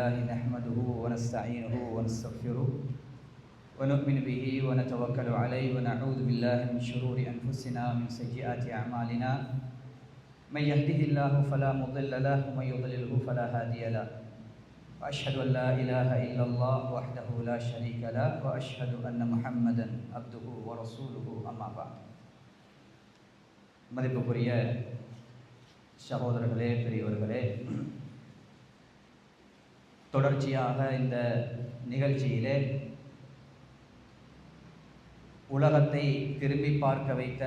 نحمده ونستعينه ونستغفره ونؤمن به ونتوكل عليه ونعوذ بالله من شرور أنفسنا ومن سيئات أعمالنا من يهده الله فلا مضل له ومن يضلله فلا هادي له وأشهد أن لا إله إلا الله وحده لا شريك له وأشهد أن محمدا عبده ورسوله أما بعد மதிப்புக்குரிய சகோதரர்களே பெரியவர்களே, தொடர்ச்சியாக இந்த நிகழ்ச்சியிலே உலகத்தை திரும்பி பார்க்க வைத்த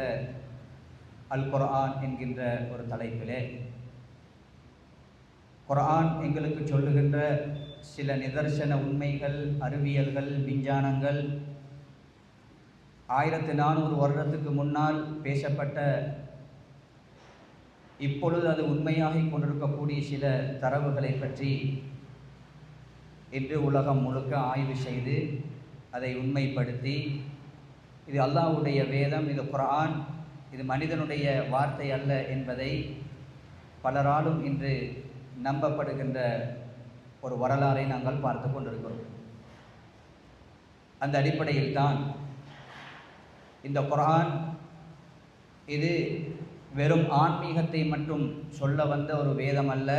அல் குர்ஆன் என்கின்ற ஒரு தலைப்பிலே குர்ஆன் எங்களுக்கு சொல்லுகின்ற சில நிதர்சன உண்மைகள், அறிவியல்கள், விஞ்ஞானங்கள் 1400 வருடத்துக்கு முன்னால் பேசப்பட்ட, இப்பொழுது அது உண்மையாகிக் கொண்டிருக்கக்கூடிய சில தரவுகளை பற்றி இன்று உலகம் முழுக்க ஆய்வு செய்து அதை உண்மைப்படுத்தி, இது அல்லாஹ்வுடைய வேதம், இது குர்ஆன், இது மனிதனுடைய வார்த்தை அல்ல என்பதை பலராலும் இன்று நம்பப்படுகின்ற ஒரு வரலாறை நாங்கள் பார்த்து கொண்டிருக்கிறோம். அந்த அடிப்படையில் தான் இந்த குர்ஆன் இது வெறும் ஆன்மீகத்தை மட்டும் சொல்ல வந்த ஒரு வேதம் அல்ல.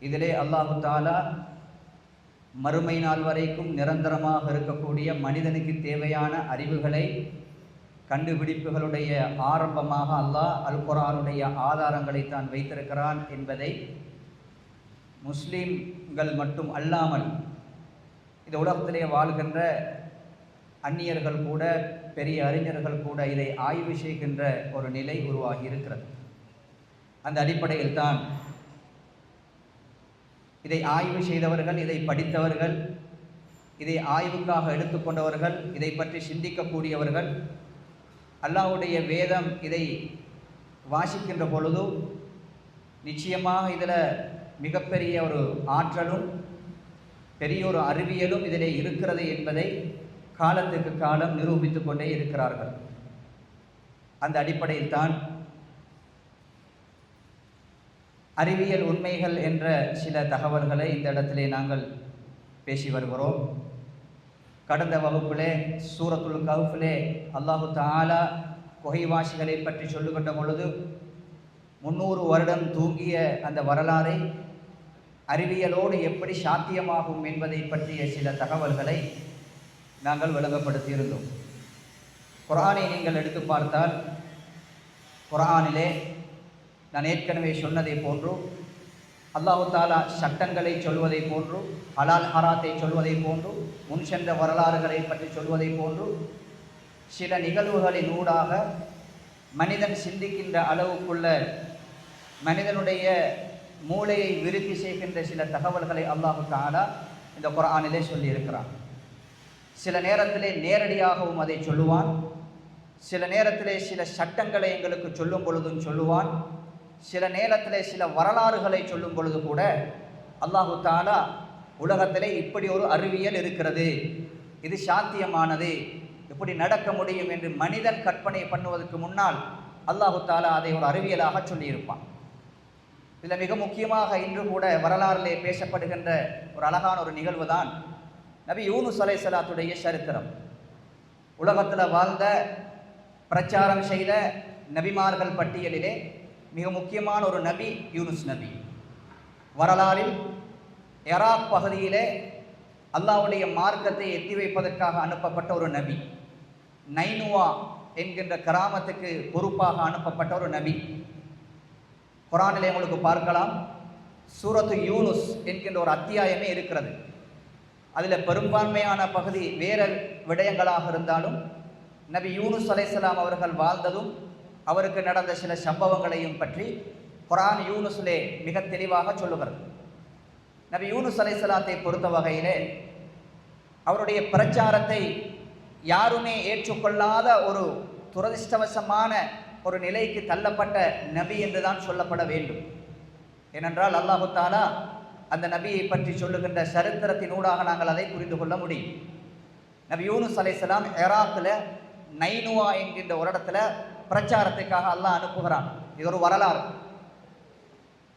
இதிலே அல்லாஹு தஆலா மறுமை நாள் வரைக்கும் நிரந்தரமாக இருக்கக்கூடிய மனிதனுக்கு தேவையான அறிவுகளை, கண்டுபிடிப்புகளுடைய ஆரம்பமாக அல்லாஹ் அல் குர்ஆனுடைய ஆதாரங்களை தான் வைத்திருக்கிறான் என்பதை முஸ்லீம்கள் மட்டும் அல்லாமல் இந்த உலகத்திலே வாழ்கின்ற அந்நியர்கள் கூட, பெரிய அறிஞர்கள் கூட இதை ஆய்வு செய்கின்ற ஒரு நிலை உருவாகி இருக்கிறது. அந்த அடிப்படையில் தான் இதை ஆய்வு செய்தவர்கள், இதை படித்தவர்கள், இதை ஆய்வுக்காக எடுத்துக்கொண்டவர்கள், இதை பற்றி சிந்திக்கக்கூடியவர்கள் அல்லாஹ்வுடைய வேதம் இதை வாசிக்கின்ற பொழுது நிச்சயமாக இதில் மிகப்பெரிய ஒரு ஆற்றலும் பெரிய ஒரு அறிவியலும் இதிலே இருக்கிறது என்பதை காலத்துக்கு காலம் நிரூபித்து கொண்டே இருக்கிறார்கள். அந்த அடிப்படையில் தான் அறிவியல் உண்மைகள் என்ற சில தகவல்களை இந்த இடத்திலே நாங்கள் பேசி வருகிறோம். கடந்த வகுப்பிலே சூரத்துல் கஹ்ஃபிலே அல்லாஹு தஆலா குகைவாசிகளை பற்றி சொல்லுகின்ற பொழுது 300 வருடம் தூங்கிய அந்த வரலாறை அறிவியலோடு எப்படி சாத்தியமாகும் என்பதை பற்றிய சில தகவல்களை நாங்கள் விளங்கப்படுத்தியிருந்தோம். குர்ஆனை நீங்கள் எடுத்து பார்த்தால், குர்ஆனிலே நான் ஏற்கனவே சொன்னதை போன்று அல்லாஹு தஆலா சட்டங்களை சொல்வதை போன்று, ஹலால் ஹராத்தை சொல்வதை போன்று, முன் சென்ற வரலாறுகளை பற்றி சொல்வதை போன்று சில நிகழ்வுகளின் ஊடாக மனிதன் சிந்திக்கின்ற அளவுக்குள்ள மனிதனுடைய மூளையை விருத்தி செய்கின்ற சில தகவல்களை அல்லாஹு தஆலா இந்த குர்ஆனிலே சொல்லியிருக்கிறான். சில நேரத்திலே நேரடியாகவும் அதை சொல்லுவான், சில நேரத்திலே சில சட்டங்களை எங்களுக்கு சொல்லும் பொழுதும் சொல்லுவான், சில நேரத்திலே சில வரலாறுகளை சொல்லும் பொழுது கூட அல்லாஹு தஆலா உலகத்திலே இப்படி ஒரு அறிவியல் இருக்கிறது, இது சாத்தியமானது, இப்படி நடக்க முடியும் என்று மனிதன் கற்பனை பண்ணுவதற்கு முன்னால் அல்லாஹு தஆலா அதை ஒரு அறிவியலாக சொல்லியிருப்பான். இதில் மிக முக்கியமாக இன்று கூட வரலாறிலே பேசப்படுகின்ற ஒரு அழகான ஒரு நிகழ்வு தான் நபி யூனுஸ் அலைஹிஸ்ஸலாத்துடைய சரித்திரம். உலகத்தில் வாழ்ந்த, பிரச்சாரம் செய்த நபிமார்கள் பட்டியலிலே மிக முக்கியமான ஒரு நபி யூனுஸ் நபி. வரலாறில் இராக் பகுதியிலே அல்லாஹ்வுடைய மார்க்கத்தை எத்தி வைப்பதற்காக அனுப்பப்பட்ட ஒரு நபி, நைனுவா என்கின்ற கிராமத்துக்கு பொறுப்பாக அனுப்பப்பட்ட ஒரு நபி. குர்ஆனிலே உங்களுக்கு பார்க்கலாம், சூரத்து யூனுஸ் என்கின்ற ஒரு அத்தியாயமே இருக்கிறது. அதில் பெரும்பான்மையான பகுதி வேறு விடயங்களாக இருந்தாலும் நபி யூனுஸ் அலைஹிஸ்ஸலாம் அவர்கள் வாழ்ந்ததும் அவருக்கு நடந்த சில சம்பவங்களையும் பற்றி குர்ஆன் யூனுஸிலே மிக தெளிவாக சொல்லுகிறது. நபி யூனுஸ் அலைஹிஸ்ஸலாத்தை பொறுத்த வகையிலே அவருடைய பிரச்சாரத்தை யாருமே ஏற்றுக்கொள்ளாத ஒரு துரதிர்ஷ்டவசமான ஒரு நிலைக்கு தள்ளப்பட்ட நபி என்றுதான் சொல்லப்பட வேண்டும். ஏனென்றால் அல்லாஹு தஆலா அந்த நபியை பற்றி சொல்லுகின்ற சரித்திரத்தினூடாக நாங்கள் அதை புரிந்து கொள்ள முடியும். நபி யூனுஸ் அலைஹிஸ்ஸலாம் இராக்கில் நைனுவா என்கின்ற ஒரு இடத்துல பிரச்சாரத்துக்காக அல்லாஹ் அனுப்புகிறான். இது ஒரு வரலாறு.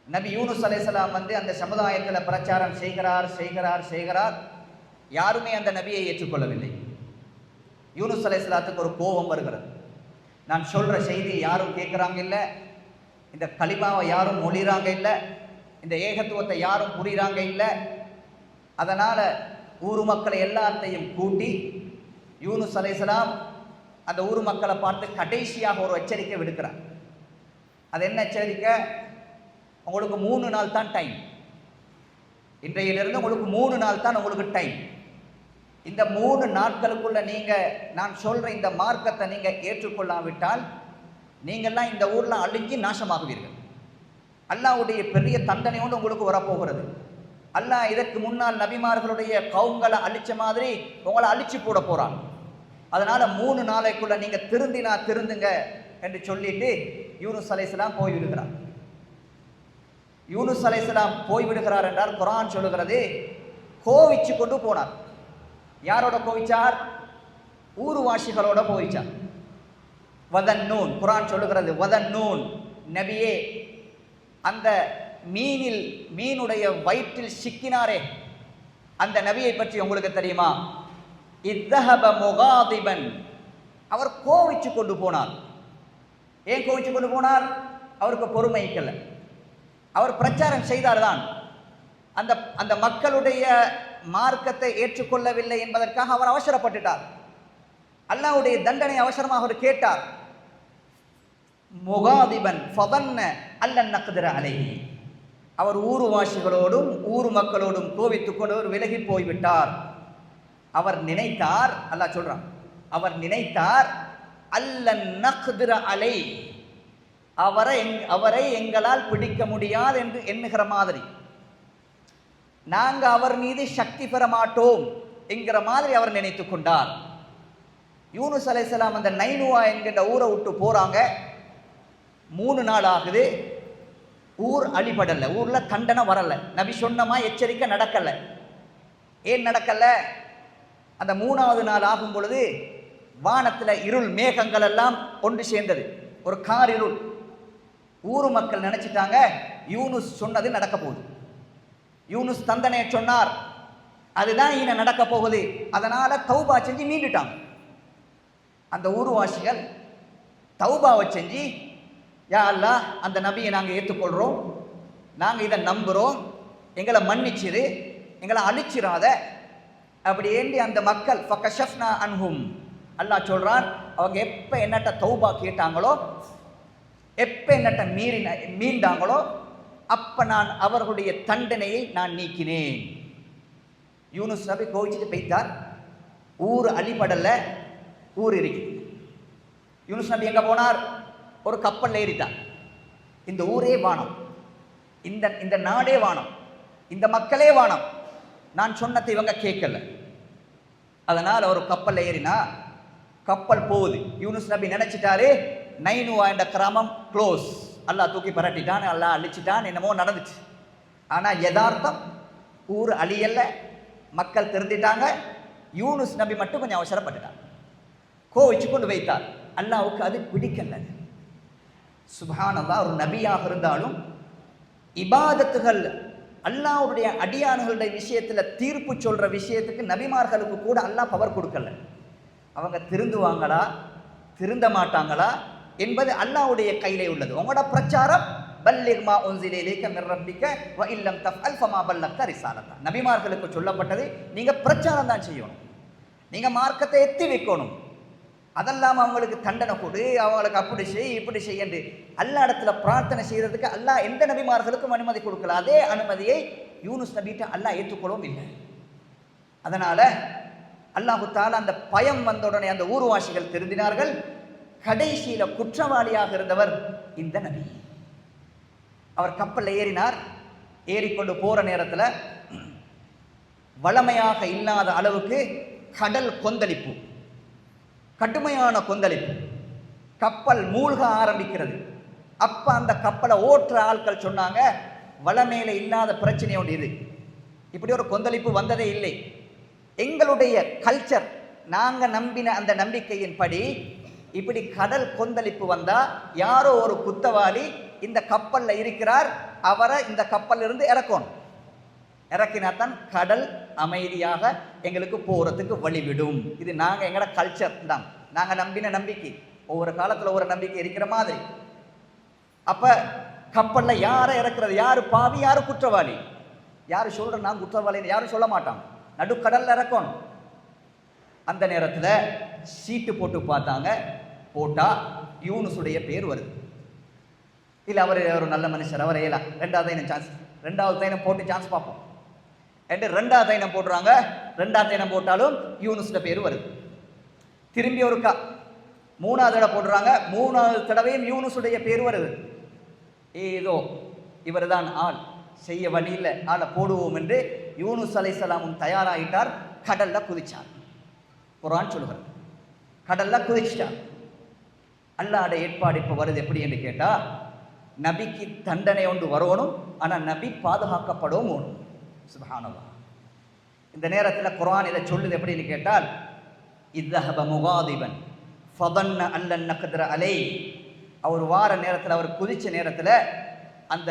நபி யூனுஸ் அலைஹிஸ்ஸலாம் வந்து அந்த சமுதாயத்தில் பிரச்சாரம் செய்கிறார். யாருமே அந்த நபியை ஏற்றுக்கொள்ளவில்லை. யூனுஸ் அலைஹிஸ்ஸலாத்துக்கு ஒரு கோபம் வருகிறது. நான் சொல்ற செய்தி யாரும் கேட்குறாங்க இல்லை, இந்த கலிமாவை யாரும் மொழிறாங்க இல்லை, இந்த ஏகத்துவத்தை யாரும் புரிகிறாங்க இல்லை. அதனால ஊர் மக்களை எல்லாத்தையும் கூட்டி யூனுஸ் அலைஹிஸ்ஸலாம் அந்த ஊர் மக்களை பார்த்து கடைசியாக ஒரு எச்சரிக்கை விடுக்கிறார். அது என்ன எச்சரிக்கை? உங்களுக்கு 3 நாள் தான் டைம். இன்றையிலிருந்து உங்களுக்கு 3 நாள் தான் உங்களுக்கு டைம். இந்த 3 நாட்களுக்குள்ள நீங்க நான் சொல்ற இந்த மார்க்கத்தை நீங்க ஏற்றுக்கொள்ளாவிட்டால் நீங்கள்லாம் இந்த ஊர்ல அழிஞ்சு நாசமாகுவீர்கள். அல்லாஹ்வுடைய பெரிய தண்டனையோடு உங்களுக்கு வரப்போகிறது. அல்லாஹ் இதற்கு முன்னால் நபிமார்களுடைய கவுங்களை அழிச்ச மாதிரி உங்களை அழிச்சு போட போறான். அதனால 3 நாளைக்குள்ள நீங்க திருந்துங்க என்று சொல்லிட்டு யூனுஸ் அலைஹிஸ்ஸலாம் போய்விடுகிறார். யூனுஸ் அலைஹிஸ்ஸலாம் போய்விடுகிறார் என்றால் குர்ஆன் சொல்லுகிறது கோவிச்சு கொண்டு போனார். யாரோட கோவிச்சார்? ஊர்வாசிகளோட கோவிச்சார். வதன்னூன், குர்ஆன் சொல்லுகிறது வதன்னூன் நபியே அந்த மீனுடைய வயிற்றில் சிக்கினாரே அந்த நபியை பற்றி உங்களுக்கு தெரியுமா? இத்தஹப முகாதிபன், அவர் கோவிச்சு கொண்டு போனார். ஏன் கோவிச்சு கொண்டு போனார்? அவருக்கு பொறுமைக்கல்ல, அவர் பிரச்சாரம் செய்தார்தான். அந்த மக்களுடைய மார்க்கத்தை ஏற்றுக்கொள்ளவில்லை என்பதற்காக அவர் அவசரப்பட்டுட்டார். அல்லாஹ்வுடைய தண்டனை அவசரமாக அவர் கேட்டார். முகாதிபன் ஃபதன்ன அல்லன் நக்திர அலைஹி, அவர் ஊர்வாசிகளோடும் ஊர் மக்களோடும் கோவித்துக் கொண்டு அவர் விலகி போய்விட்டார். அவர் நினைத்தார், அல்லாஹ் சொல்றான், அவர் நினைத்தார் அல்லன் நக்திர அலை, அவரை எங்களால் பிடிக்க முடியாது என்று எண்ணுகிற மாதிரி, நாங்க அவர் மீது சக்தி பெற மாட்டோம் என்கிற மாதிரி அவர் நினைத்து கொண்டார். யூனுஸ் அலைஹிஸ்ஸலாம் அந்த நைனுவா என்கின்ற ஊரை விட்டு போறாங்க. 3 நாள் ஆகுது. ஊர் அழிபடல, ஊர்ல தண்டனை வரல, நபி சொன்னமா எச்சரிக்கை நடக்கல. ஏன் நடக்கல? அந்த 3வது நாள் ஆகும் பொழுது வானத்துல இருள், மேகங்கள் எல்லாம் ஒன்று சேர்ந்தது, ஒரு கார் இருள். ஊர் மக்கள் நினைச்சிட்டாங்க யூனுஸ் சொன்னது நடக்க போகுது, யூனுஸ் தண்டனையை சொன்னார், அதுதான் இன நடக்க போகுது. அதனால தௌபா செஞ்சு மீண்டுட்டாங்க. அந்த ஊர்வாசிகள் தௌபாவை செஞ்சு, யா அல்லாஹ் அந்த நபியை நாங்கள் ஏற்றுக்கொள்கிறோம், நாங்கள் இதை நம்புகிறோம், எங்களை மன்னிச்சிரு, எங்களை அழிச்சிடாத அப்படி ஏண்டி அந்த மக்கள் ஃபகஷஃப்னா அன்ஹும், அல்லாஹ் சொல்றான், அவங்க எப்போ என்னட்ட தௌபா கேட்டாங்களோ, எப்போ என்னட்ட மீண்டாங்களோ, அப்போ நான் அவர்களுடைய தண்டனையை நான் நீக்கினேன். யூனுஸ் நபி கோவிச்சுட்டு போய்த்தார். ஊர் அழிபடல, ஊர் இருக்கு. யூனுஸ் நபி எங்கே போனார்? ஒரு கப்பல் ஏறிட்டார். இந்த ஊரே வானம், இந்த நாடே வானம், இந்த மக்களே வானம், நான் சொன்னதை இவங்க கேட்கல. அதனால் ஒரு கப்பல் ஏறினா கப்பல் போகுது. யூனுஸ் நபி நினைச்சிட்டாரு நைனுவா என்ற கிராமம் க்ளோஸ், அல்லாஹ் தூக்கி பரட்டிட்டான், அல்லாஹ் அழிச்சிட்டான், என்னமோ நடந்துச்சு. ஆனால் யதார்த்தம் ஊர் அழியல்ல, மக்கள் திருந்திட்டாங்க. யூனுஸ் நபி மட்டும் கொஞ்சம் அவசரப்பட்டுட்டார், கோவிச்சு கொண்டு வைத்தார். அல்லாஹ்வுக்கு அது பிடிக்கல. சுப்ஹானல்லாஹ், ஒரு நபியாக இருந்தாலும் இபாதத்துகள் அல்லாஹ்வுடைய அடியானுடைய விஷயத்தில் தீர்ப்பு சொல்ற விஷயத்துக்கு நபிமார்களுக்கு கூட அல்லாஹ் பவர் கொடுக்கல. அவங்க திருந்துவாங்களா திருந்த மாட்டாங்களா என்பது அல்லாஹ்வுடைய கையிலே உள்ளது. உங்களோட பிரச்சாரம் பல்லிக் மா உன்ஸில இலைக மின் ரப்பிக வ இல்லம் தஃஅல் ஃபமா பல்லக்த ரிசாலத்தா, நபிமார்களுக்கு சொல்லப்பட்டது நீங்க பிரச்சாரம் தான் செய்யணும், நீங்க மார்க்கத்தை எத்தி வைக்கணும். அதெல்லாம் அவங்களுக்கு தண்டனை கொடு, அவங்களுக்கு அப்படி செய் இப்படி செய் என்று அல்லாஹ் இடத்துல பிரார்த்தனை செய்யறதுக்கு அல்லாஹ் எந்த நபிமார்களுக்கும் அனுமதி கொடுக்கல. அதே அனுமதியை யூனுஸ் நபிட்ட அல்லாஹ் ஏற்றுக்கொள்ளவும் இல்லை. அதனால அல்லாஹு தஆலா அந்த பயம் வந்த உடனே அந்த ஊர்வாசிகள் திருந்தினார்கள். கடைசியில குற்றவாளியாக இருந்தவர் இந்த நபி. அவர் கப்பலில் ஏறினார். ஏறிக்கொண்டு போற நேரத்தில் வளமையாக இல்லாத அளவுக்கு கடல் கொந்தளிப்பு, கடுமையான கொந்தளிப்பு, கப்பல் மூழ்க ஆரம்பிக்கிறது. அப்ப அந்த கப்பலை ஓட்டுற ஆட்கள் சொன்னாங்க, வளமையில இல்லாத பிரச்சனை ஒன்று இது, இப்படி ஒரு கொந்தளிப்பு வந்ததே இல்லை. எங்களுடைய கல்ச்சர், நாங்க நம்பின அந்த நம்பிக்கையின் படி இப்படி கடல் கொந்தளிப்பு வந்தா யாரோ ஒரு குத்தவாளி இந்த கப்பல்ல இருக்கிறார், அவரை இந்த கப்பல்ல இருந்து இறக்கணும். இறக்கினாத்தான் கடல் அமைதியாக எங்களுக்கு போறதுக்கு வழிவிடும். இது நாங்க எங்கட கல்ச்சர் தான், நாங்க நம்பின நம்பிக்கை. ஒவ்வொரு காலத்துல ஒவ்வொரு நம்பிக்கை இருக்கிற மாதிரி. அப்ப கப்பல்ல யாரை இறக்குறது? யாரு பாவி, யாரு குற்றவாளி? யாரு சொல்ற நான் குற்றவாளின்னு யாரும் சொல்ல மாட்டான். நடுக்கடல்ல இறக்கணும். அந்த நேரத்துல சீட்டு போட்டு பார்த்தாங்க. போட்டா யூனுஸுடைய பேர் வருது. இல்ல அவர் ஒரு நல்ல மனுஷர், அவர் ஏலா ரெண்டாவது தைனம் போட்டு சான்ஸ் பார்ப்போம் என்று ரெண்டாவது தைனம் போடுறாங்க. ரெண்டாவது தைனம் போட்டாலும் யூனுஸ்ட பேர் வருது. திரும்பி ஒருக்கா மூணாவது தடவை போடுறாங்க. மூணாவது தடவையும் யூனுஸுடைய பேர் வருது. ஏதோ இவர் தான் ஆள், செய்ய வழியில் ஆளை போடுவோம் என்று யூனுஸ் அலைஹிஸ்ஸலாமும் தயாராகிட்டார். கடல்ல குதிச்சார். குர்ஆன் சொல்லுகிறது, கடல்ல குதிச்சிட்டார். அல்லாஹ்வுடைய ஏற்பாடு இப்ப வருது எப்படி என்று கேட்டா, நபிக்கு தண்டனை ஒன்று வரணும், ஆனா நபி பாதுகாக்கப்படவும் ஓடும். சுப்ஹானல்லாஹ். இந்த நேரத்தில் குர்ஆன் இதை சொல்லுது எப்படின்னு கேட்டால், இத்ஹப முகாதிபன் ஃபதன்ன அல்லன் நக்தர அலை. அவர் வார நேரத்தில், அவர் குதிச்ச நேரத்தில் அந்த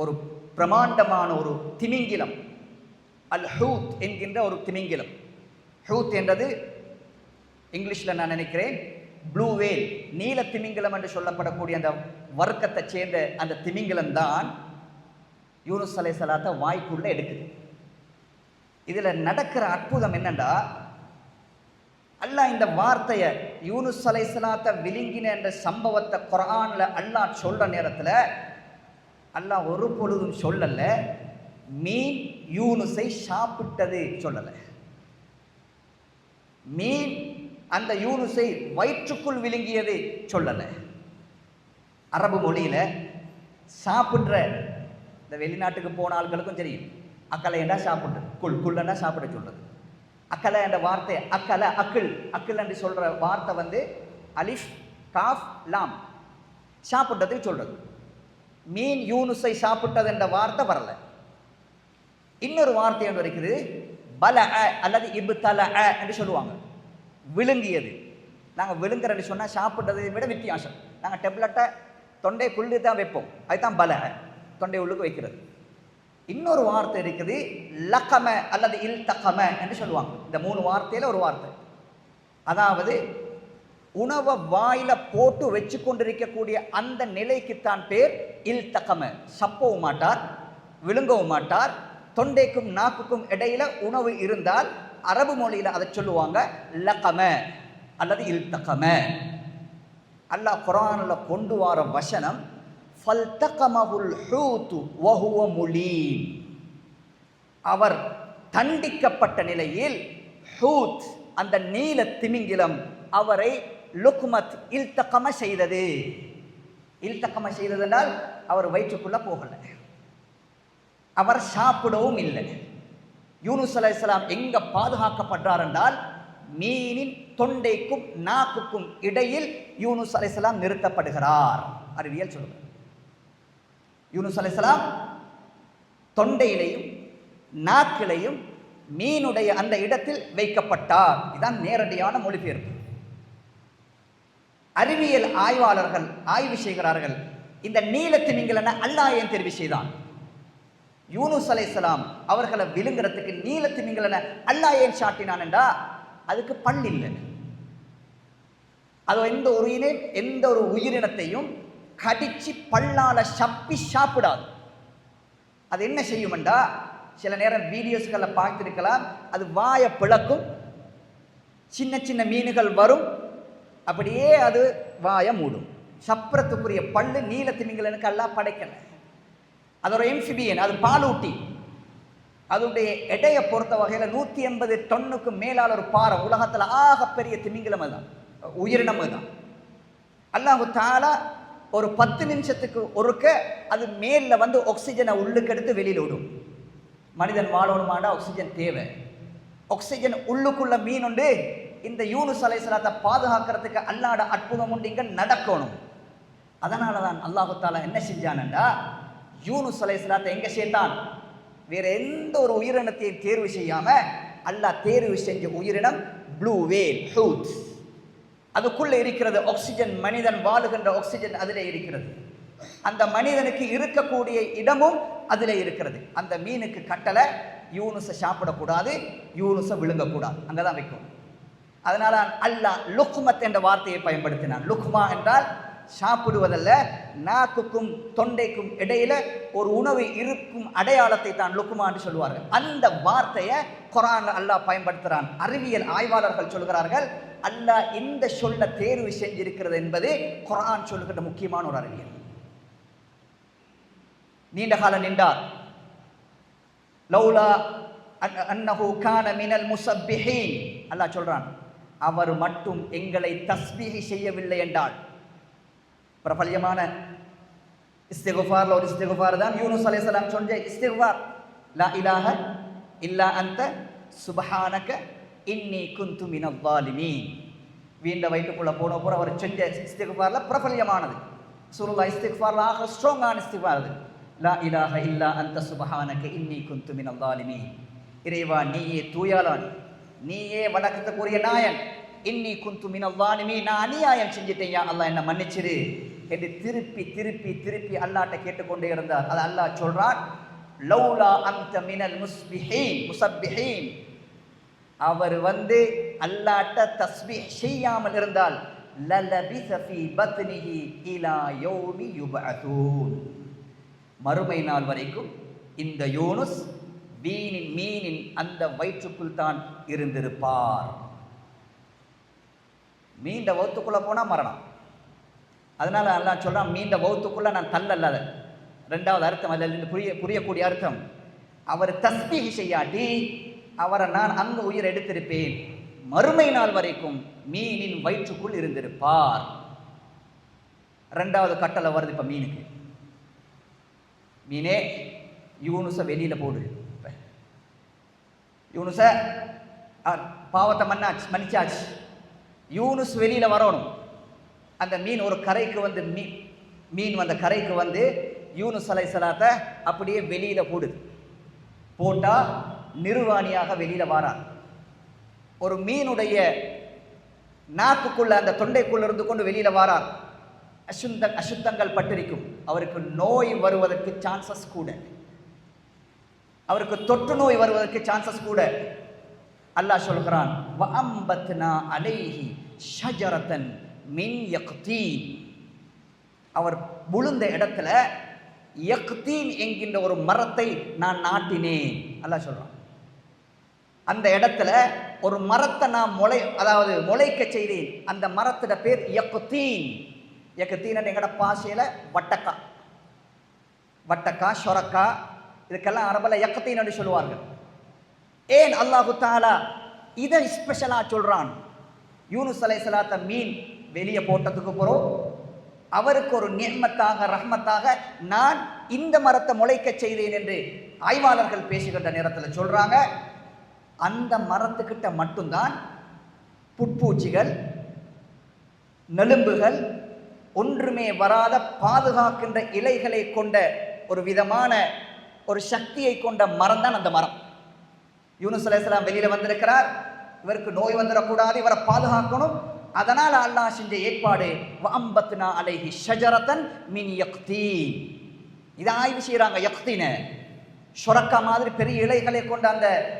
ஒரு பிரமாண்டமான ஒரு திமிங்கிலம், அல் ஹூத் என்கின்ற ஒரு திமிங்கிலம். ஹூத் என்றது இங்கிலீஷில் நான் நினைக்கிறேன் ப்ளூ வேல், நீல திமிங்கிலம் என்று சொல்லப்படக்கூடிய அந்த வர்க்கத்தை சேர்ந்த அந்த திமிங்கிலம் தான் யூனுஸ் அலைஹிஸ்ஸலாத்தை வாய்க்குள்ள எடுக்குது. இதுல நடக்கிற அற்புதம் என்னண்டா, அல்லாஹ் இந்த வார்த்தையை யூனுஸ் அலைஹிஸ்ஸலாத்தை விழுங்கின என்ற சம்பவத்தை குர்ஆன்ல அல்லாஹ் சொல்ற நேரத்தில் அல்லாஹ் ஒரு பொழுதும் சொல்லல மீன் யூனுஸை சாப்பிட்டது சொல்லல. மீன் அந்த யூனுஸை வயிற்றுக்குள் விழுங்கியது சொல்லல. அரபு மொழியில சாப்பிட்ற, இந்த வெளிநாட்டுக்கு போன ஆட்களுக்கும் தெரியும், அக்கலை என்றா சாப்பிட்டு, குள்ளண்டா சாப்பிட சொல்றது. அக்கலை என்ற வார்த்தை, அக்கலை அக்கில், அக்கில் என்று சொல்ற வார்த்தை வந்து அலிஃப் காஃப் லாம், சாப்பிட்டதுக்கு சொல்றது. மீன் யூனுஸை சாப்பிட்டது என்ற வார்த்தை வரல. இன்னொரு வார்த்தை ஒன்று இருக்குது, பல அல்லது இப்தல என்று சொல்லுவாங்க, விழுங்கியது. நாங்கள் விழுங்குறன்னு சொன்னால் சாப்பிட்டதை விட வித்தியாசம். நாங்கள் டெப்லெட்டை தொண்டைக்குள்ளே தான் வைப்போம், அதுதான் பல, தொண்டை உள்ளுக்கு வைக்கிறது. இன்னொரு வார்த்தை இருக்குது, லக்கம அல்லது இல் தக்கம என்று சொல்லுவாங்க. இந்த மூணு வார்த்தையில் ஒரு வார்த்தை, அதாவது உணவை வாயில போட்டு வச்சு கொண்டிருக்கக்கூடிய அந்த நிலைக்குத்தான் பேர் இல் தக்கம. சப்பவும் மாட்டார், விழுங்கவும் மாட்டார். தொண்டைக்கும் நாக்குக்கும் இடையில உணவு இருந்தால் அரபு மொழியில அதை சொல்லுவாங்க லக்கம அல்லது இல் தக்கம. அல்லாஹ் குர்ஆன்ல கொண்டு வர வசனம் ஃபல்தகமஹுல் ஹூத் வஹுவ முலீம். அவர் தண்டிக்கப்பட்ட நிலையில் ஹூத் அந்த நீல திமிங்கிலம் அவரை லுக்மத் இல்தகம செய்தது. இல்தகம செய்தது என்றால் அவர் வயிற்றுக்குள்ள போகல, அவர் சாப்பிடவும் இல்லை. யூனுஸ் அலைஹிஸ்ஸலாம் எங்க பாதுகாக்கப்படுறார் என்றால், மீனின் தொண்டைக்கும் நாக்குக்கும் இடையில் யூனுஸ் அலைஹிஸ்ஸலாம் நிறுத்தப்படுகிறார். அறிவியல் சொல்லுங்க, யூனுஸ் அலைஹிஸ்ஸலாம் தொண்டையிலையும் நாக்கிலையும் மீனுடைய அந்த இடத்தில் வைக்கப்பட்டார். இதுதான் நேரடியான மொழிபெயர்ப்பு. அறிவியல் ஆய்வாளர்கள் ஆய்வு செய்கிறார்கள், இந்த நீல திமிங்கிலனை அல்லாஹ் ஏன் தெரிவு செய்தான்? யூனுஸ் அலைஹிஸ்ஸலாம் அவர்களை விழுங்குறதுக்கு நீல திமிங்கிலனை அல்லாஹ் ஏன் சாட்டினான் என்றா, அதுக்கு பல் இல்லை. அது எந்த ஒரு உயிரினத்தையும் கடிச்சு பல்லால சப்பி சாப்பிடாது. அது என்ன செய்யும் என்றா, சில நேரம் வீடியோஸ்களை பார்த்திருக்கலாம், அது வாயை பிளக்கும், சின்ன சின்ன மீன்கள் வரும், அப்படியே அது வாயை மூடும். சப்புறத்துக்குரிய பல்லு நீல திமிங்கிலனுக்கு எல்லாம் படைக்கல. அது ஒரு எம்ஃபிபியன், அது பாலூட்டி. அதனுடைய எடையை பொறுத்த வகையில் 180 டன்னுக்கு மேலால் ஒரு பாறை, உலகத்தில் ஆகப்பெரிய திமிங்கிலம் தான், உயிரினம் தான். அல்லாஹ் தஆலா ஒரு 10 நிமிஷத்துக்கு ஒருக்க அது மேல வந்து ஆக்சிஜனை உள்ளுக்கு எடுத்து வெளியில் விடும். மனிதன் வாழணுமாண்டா ஆக்சிஜன் தேவை. ஆக்சிஜன் உள்ளுக்குள்ள மீன் உண்டு. இந்த யூனுஸ் அலைஹிஸ்ஸலாத்தை பாதுகாக்கிறதுக்கு அல்லாஹ்வுடைய அற்புதம் உண்டு இங்க நடக்கணும். அதனால தான் அல்லாஹ் தஆலா என்ன செஞ்சானண்டா, யூனுஸ் அலைஹிஸ்ஸலாத்தை எங்க சேர்த்தான்? வேற எந்த ஒரு உயிரினத்தையும் தேர்வு செய்யாம அல்லாஹ் தேர்வு செஞ்ச உயிரினம் ப்ளூ வேல், ஹூத். அதுக்குள்ள இருக்கிறது ஆக்சிஜன், மனிதன் வாழுகின்ற ஆக்சிஜன் அதிலே இருக்கிறது. அந்த மனிதனுக்கு இருக்கக்கூடிய இடமும் அதில் இருக்கிறது. அந்த மீனுக்கு கட்டளை யூனுஸை சாப்பிடக்கூடாது, யூனுஸை விழுங்கக்கூடாது, அங்கே தான் வைக்கும். அதனால அல்லாஹ் லுக்மத் என்ற வார்த்தையை பயன்படுத்தினான். லுக்மா என்றால் சாப்பிடுவதல்ல, நாக்குக்கும் தொண்டைக்கும் இடையில ஒரு உணவு இருக்கும் அடையாளத்தை தான் லுக்மா என்று சொல்வார்கள். அந்த வார்த்தையை குர்ஆன்ல அல்லாஹ் பயன்படுத்துகிறான். அறிவியல் ஆய்வாளர்கள் சொல்கிறார்கள், அல்லாஹ் இந்த சொல்ல தேர்வு செஞ்சிருக்கிறது என்பது குர்ஆன் சொல்லுகின்ற முக்கியமான ஒரு அறிவியல். நீண்ட காலம் நின்றார். லௌலா அன்னஹு கான மினல் முஸப்பிஹீன், அல்லாஹ் சொல்றான், அவர் மட்டும் எங்களை தஸ்பீஹ் செய்யவில்லை என்றால். பிரபல்யமான இஸ்திக்ஃபார்ல ஒரு இஸ்திக்ஃபார் தான் யூனுஸ் அலைஹிஸ்ஸலாம் சொன்ன இஸ்திக்ஃபார், லா இலாஹ இல்லா அன்த சுப்ஹானக இன்னி குன்து மினல் ஸாலிமீன். வீண்ட வயிற்றுக்குள்ள போன போற அவர் செஞ்ச இஸ்திக்ஃபார்ல பிரபல்யமானது. ரசூலுல்லாஹ் இஸ்திக்ஃபார்ல ஆக ஸ்ட்ராங்கான இஸ்திக்ஃபார் அது. லா இலாஹ இல்லா அன்த சுப்ஹானக இன்னி குன்து மினல் ஸாலிமீன். இறைவா நீயே தூயாளன், நீயே வணக்கத்துக்குரிய நாயன். இன்னி குன்து மினல் ஸாலிமீன், நான் அநியாயம் செஞ்சிட்டேன் யா அல்லாஹ், என்ன மன்னிச்சிரு என்று திருப்பி திருப்பி திருப்பி அல்லாஹ்ட்ட கேட்டுக்கொண்டே இருந்தார். அது அல்லாஹ் சொல்றான், லௌலா அன்த மினல் முஸப்பிஹீன், அவர் அல்லாஹ்ட்ட தஸ்பீஹ் செய்யாமல் இருந்தால் லலபிஸ ஃபீ பத்னிஹி இலா யௌமி யுபஅதூன், மறுமை நாள் வரைக்கும் இந்த யூனுஸ் மீனின் அந்த வயிற்றுக்குள் தான் இருந்திருப்பார். மீண்ட வௌத்துக்குள்ள போனா மரணம். அதனால அல்லாஹ் சொல்றான், மீண்ட வௌத்துக்குள்ள நான் தள்ளல்லாத. ரெண்டாவது அர்த்தம் அதில் புரியக்கூடிய அர்த்தம், அவர் தஸ்பீஹ் செய்யாட்டி அவரை நான் அங்கு உயிர் எடுத்திருப்பேன், மறுமை நாள் வரைக்கும் மீனின் வயிற்றுக்குள் இருந்திருப்பார். ரெண்டாவது கட்டளை வருது இப்ப மீனுக்கு. மீனே யூனுஸை வெளியில போடு. யூனுஸ பாவத்தை மன்னிச்சாச்சு, யூனுஸ் வெளியில வரணும். அந்த மீன் ஒரு கரைக்கு மீன் வந்த கரைக்கு யூனுஸ் அலைஹிஸ்ஸலாத்தை அப்படியே வெளியில போடுது. போட்டா நிர்வாணியாக வெளியில வாரார். ஒரு மீனுடைய நாக்குக்குள்ள அந்த தொண்டைக்குள்ள இருந்து கொண்டு வெளியில வாரார். அசுத்தங்கள் பட்டிருக்கும். அவருக்கு நோய் வருவதற்கு சான்சஸ் கூட, அவருக்கு தொற்று நோய் வருவதற்கு சான்சஸ் கூட. அல்லாஹ் சொல்கிறான், வஅம்பத்னா அலைஹி ஷஜரத்தன் மின் யக்தீன், அவர் விழுந்த இடத்துல யக்தீன் என்கின்ற ஒரு மரத்தை நான் நாட்டினேன். அல்லாஹ் சொல்றான், அந்த இடத்துல ஒரு மரத்தை நான் முளைக்க செய்தேன். அந்த மரத்தோட பேர் யக்தீன். யக்தீன் எங்கட பாஷையில வட்டக்கா ஷொரக்கா, இதுக்கெல்லாம் அரபல யக்தீன் என்று சொல்லுவார்கள். ஏன் அல்லாஹு தஆலா இதை ஸ்பெஷலா சொல்றான்? யூனுஸ் அலைஹிஸ்ஸலாத்தை மீன் வெளியே போட்டதுக்கு பிறகு அவருக்கு ஒரு நிஅமத்தாக ரஹ்மத்தாக நான் இந்த மரத்தை முளைக்க செய்தேன் என்று ஆய்வாளர்கள் பேசுகின்ற நேரத்தில் சொல்றாங்க. அந்த மரத்துக்கிட்ட மட்டும்தான் புட்பூச்சிகள், நெலும்புகள் ஒன்றுமே வராத பாதுகாக்கின்ற இலைகளை கொண்ட ஒரு விதமான ஒரு சக்தியை கொண்ட மரம் தான் அந்த மரம். யூனுஸ் அலைஹிஸ்ஸலாம் வெளியில வந்திருக்கிறார், இவருக்கு நோய் வந்துடக்கூடாது, இவரை பாதுகாக்கணும். அதனால் அல்லாஹ் செஞ்ச ஏற்பாடு, வஅம்பத்னா அலைஹி ஷஜரத்தன் மின் யக்தீன். இதை ஆய்வு செய்யறாங்க. யக்தீன ஷொரக்கா மாதிரி பெரிய இலைகளை கொண்ட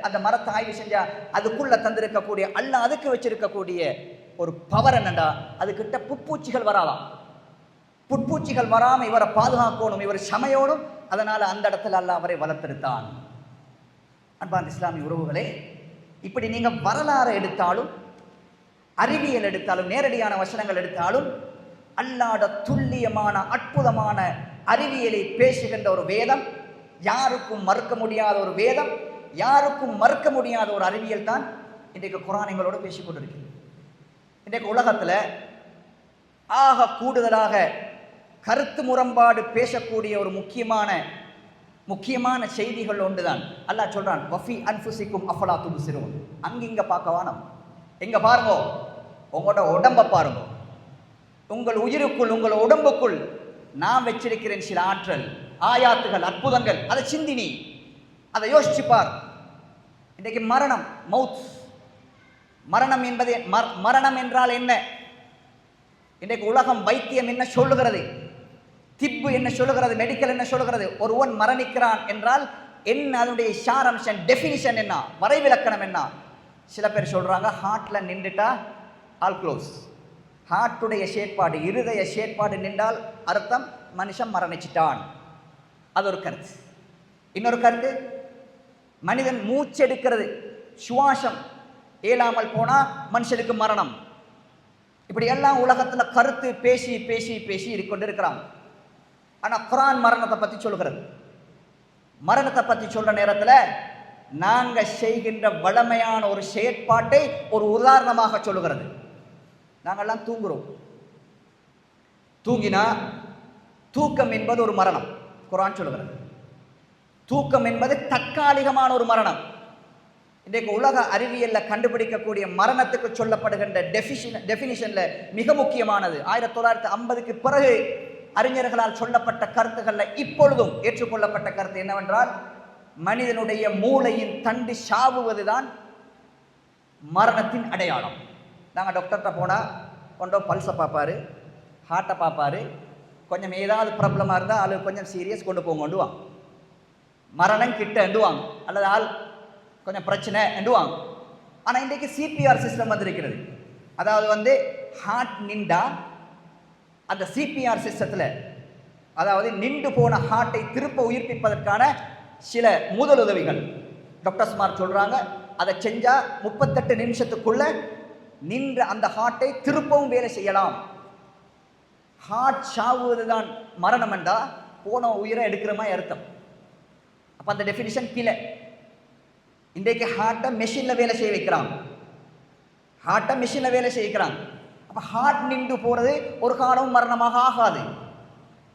அந்த மரத்தை ஆய்வு செஞ்சா அதுக்குள்ள தந்திருக்கக்கூடிய அல்லாஹ் அதுக்கு வச்சிருக்கக்கூடிய ஒரு பவர் என்னண்டா, அதுக்கிட்ட புட்பூச்சிகள் வராதாம். புட்பூச்சிகள் வராம இவரை பாதுகாக்கணும், இவர் சமையோடும். அதனால அந்த இடத்துல அல்லாஹ் அவரை வளர்த்தெடுத்தான். அன்பார்ந்த இஸ்லாமிய உறவுகளே, இப்படி நீங்க வரலாறு எடுத்தாலும் அறிவியல் எடுத்தாலும் நேரடியான வசனங்கள் எடுத்தாலும் அல்லாஹ்வுடைய துல்லியமான அற்புதமான அறிவியலை பேசுகின்ற ஒரு வேதம், யாருக்கும் மறுக்க முடியாத ஒரு வேதம், யாருக்கும் மறுக்க முடியாத ஒரு அறிவியல் தான் இன்றைக்கு குர்ஆன் எங்களோட பேசிக்கொண்டிருக்கிறது. இன்றைக்கு உலகத்தில் ஆக கூடுதலாக கருத்து முரண்பாடு பேசக்கூடிய ஒரு முக்கியமான செய்திகள் ஒன்றுதான். அல்லாஹ் சொல்றான், வஃபி அன்ஃபுசிக்கும் அஃபலா துப்சிரூன். அங்கிங்க பார்க்க வேணாம், எங்க பாருங்க, உங்களோட உடம்பை பாருங்க. உங்கள் உயிருக்குள் உங்கள் உடம்புக்குள் நான் வச்சிருக்கிறேன் சில ஆற்றல், ஆயாத்துகள், அற்புதங்கள். அதை சிந்தினி, அதை யோசிச்சுப்பார். இன்றைக்கு மரணம், மவுத், மரணம் என்பதே மரணம் என்றால் என்ன? இன்றைக்கு உலகம் வைத்தியம் என்ன சொல்லுகிறது? திப்பு என்ன சொல்லுகிறது, மெடிக்கல் என்ன சொல்லுகிறது? ஒருவன் மரணிக்கிறான் என்றால் என்ன, அதனுடைய சாராம்சம், டெஃபினிஷன் என்ன, வரைவிலக்கணம் என்ன? சில பேர் சொல்றாங்க ஹார்ட்ல நின்றுட்டா ஆல் க்ளோஸ். ஹார்ட்டுடைய செயற்பாடு, இருதய செயற்பாடு நின்றால் அர்த்தம் மனுஷன் மரணிச்சிட்டான். அது ஒரு கருத்து. இன்னொரு கருத்து, மனிதன் மூச்செடுக்கிறது, சுவாசம் இயலாமல் போனா மனுஷனுக்கு மரணம். இப்படி எல்லாம் உலகத்துல கருத்து பேசி பேசி பேசி கொண்டிருக்கிறான். ஆனா குர்ஆன் மரணத்தை பத்தி சொல்லுகிறது. மரணத்தை பத்தி சொல்ற நேரத்துல நாங்க செய்கின்ற வளமையான ஒரு செயற்பாட்டை ஒரு உதாரணமாக சொல்லுகிறது. நாங்கெல்லாம் தூங்குறோம். தூங்கினா தூக்கம் என்பது ஒரு மரணம். குர்ஆன் சொல்லுகிறது தூக்கம் என்பது தற்காலிகமான ஒரு மரணம். இன்றைக்கு உலக அறிவியல்ல கண்டுபிடிக்கக்கூடிய மரணத்துக்கு சொல்லப்படுகின்ற டெஃபினிஷன்ல மிக முக்கியமானது 1950க்கு பிறகு அறிஞர்களால் சொல்லப்பட்ட கருத்துக்கள்ல இப்பொழுதும் ஏற்றுக்கொள்ளப்பட்ட கருத்து என்னவென்றால், மனிதனுடைய மூளையின் தண்டு சாவுவதுதான் மரணத்தின் அடையாளம். நாங்கள் டாக்டர்கிட்ட போனால் கொண்டோ பல்ஸை பார்ப்பாரு, ஹார்ட்டை பார்ப்பாரு, கொஞ்சம் ஏதாவது ப்ராப்ளமாக இருந்தால் ஆளு கொஞ்சம் சீரியஸ் கொண்டு போங்கண்டுவாங்க, மரணம் கிட்ட எண்டுவாங்க, அல்லது ஆள் கொஞ்சம் பிரச்சனை எண்டுவாங்க. ஆனால் இன்றைக்கு சிபிஆர் சிஸ்டம் வந்திருக்கிறது. அதாவது ஹார்ட் நின்றா அந்த சிபிஆர் சிஸ்டத்தில், அதாவது நின்று போன ஹார்ட்டை திருப்ப உயிர்ப்பிப்பதற்கான சில முதலுதவிகள் டாக்டர்ஸ்மார் சொல்றாங்க. அதை செஞ்சா 38 நிமிஷத்துக்குள்ள நின்ற அந்த ஹார்ட்டை திருப்பவும் வேலை செய்யலாம். ஹார்ட் சாவுவதுதான் மரணம் என்றா போன உயிரை எடுக்கிற மாதிரி அர்த்தம். அப்ப அந்த டெஃபினிஷன் கீழே. இன்றைக்கு ஹார்ட்டை மெஷின்ல வேலை செய்ய வைக்கிறாங்க. ஹார்ட்டை மெஷின்ல வேலை செய்ய வைக்கிறாங்க. அப்ப ஹார்ட் நின்று போறது ஒரு காலமும் மரணமாக ஆகாது.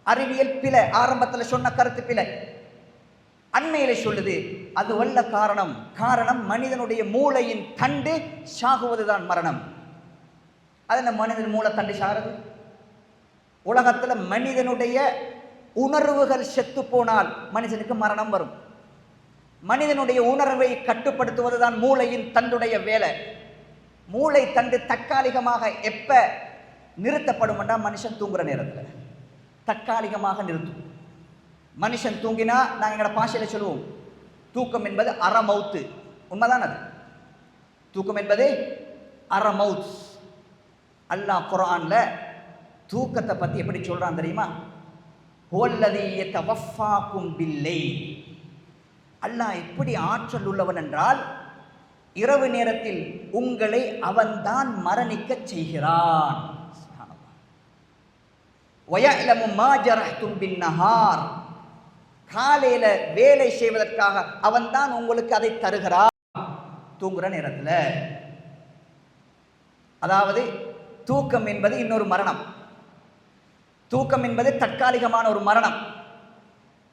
அறிவியல் பிழை. ஆரம்பத்தில் சொன்ன கருத்து பிழை. அண்மையில சொல்லுது அது வல்ல காரணம் மனிதனுடைய மூளையின் தண்டு சாகுவதுதான் மரணம். அது மனிதன் மூளை தண்டு சாகிறது. உலகத்துல மனிதனுடைய உணர்வுகள் செத்து போனால் மனுஷனுக்கு மரணம் வரும். மனிதனுடைய உணர்வை கட்டுப்படுத்துவதுதான் மூளையின் தண்டுடைய வேலை. மூளை தண்டு தற்காலிகமாக எப்ப நிறுத்தப்படும் என்றால் மனுஷன் தூங்குற நேரத்தில் தற்காலிகமாக நிறுத்தும். மனுஷன் தூங்கினா நாங்கள் எங்களோட பாஷையில சொல்லுவோம், தூக்கம் என்பது அறமௌத்து. உண்மைதான் அது. தூக்கம் என்பது அறமௌத். அல்லாஹ் குர்ஆன்ல தூக்கத்தை பத்தி எப்படி சொல்றான் தெரியுமா? ஹுவல்லதீ யதவஃபாக்கும் பில்லைல். அல்லாஹ் எப்படி ஆற்றல் உள்ளவன் என்றால், இரவு நேரத்தில் உங்களை அவன்தான் மரணிக்க செய்கிறான். வயஅலமு மா ஜரஹ்தும் பின்னஹார். காலையில வேலை செய்வதற்காக அவன்தான் உங்களுக்கு அதை தருகிறான் தூங்குற நேரத்தில். அதாவது தூக்கம் என்பது இன்னொரு மரணம். தூக்கம் என்பது தற்காலிகமான ஒரு மரணம்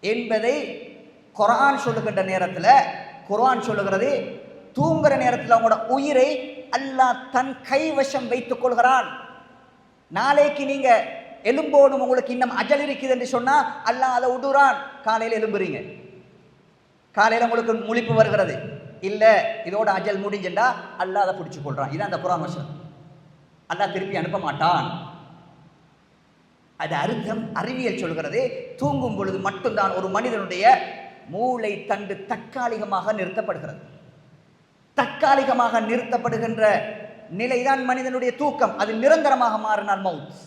என்பதை குர்ஆன் சொல்லுகின்ற நேரத்தில், குர்ஆன் சொல்லுகிறது தூங்குற நேரத்தில் அவங்களோட உயிரை அல்லாஹ் தன் கைவசம் வைத்துக் கொள்கிறான். நாளைக்கு நீங்க எலும்போடும், உங்களுக்கு இன்னும் அஜல் இருக்குது என்று சொன்னா அல்லாஹ் அதை விடுறான். காலையில் எலும்புறீங்க, காலையில் உங்களுக்கு முழிப்பு வருகிறது, இல்ல இதோட அஜல் முடிஞ்சா அல்லாஹ் அதை பிடிச்சு கொள்றான். இதான் அந்த குர்ஆன் வசனம். அல்லாஹ் திருப்பி அனுப்ப மாட்டான். அது அர்த்தம் அறிவியல் சொல்கிறது, தூங்கும் பொழுது மட்டும்தான் ஒரு மனிதனுடைய மூளை தண்டு தற்காலிகமாக நிறுத்தப்படுகிறது. தற்காலிகமாக நிறுத்தப்படுகின்ற நிலைதான் மனிதனுடைய தூக்கம். அது நிரந்தரமாக மாறினால் மவுத்.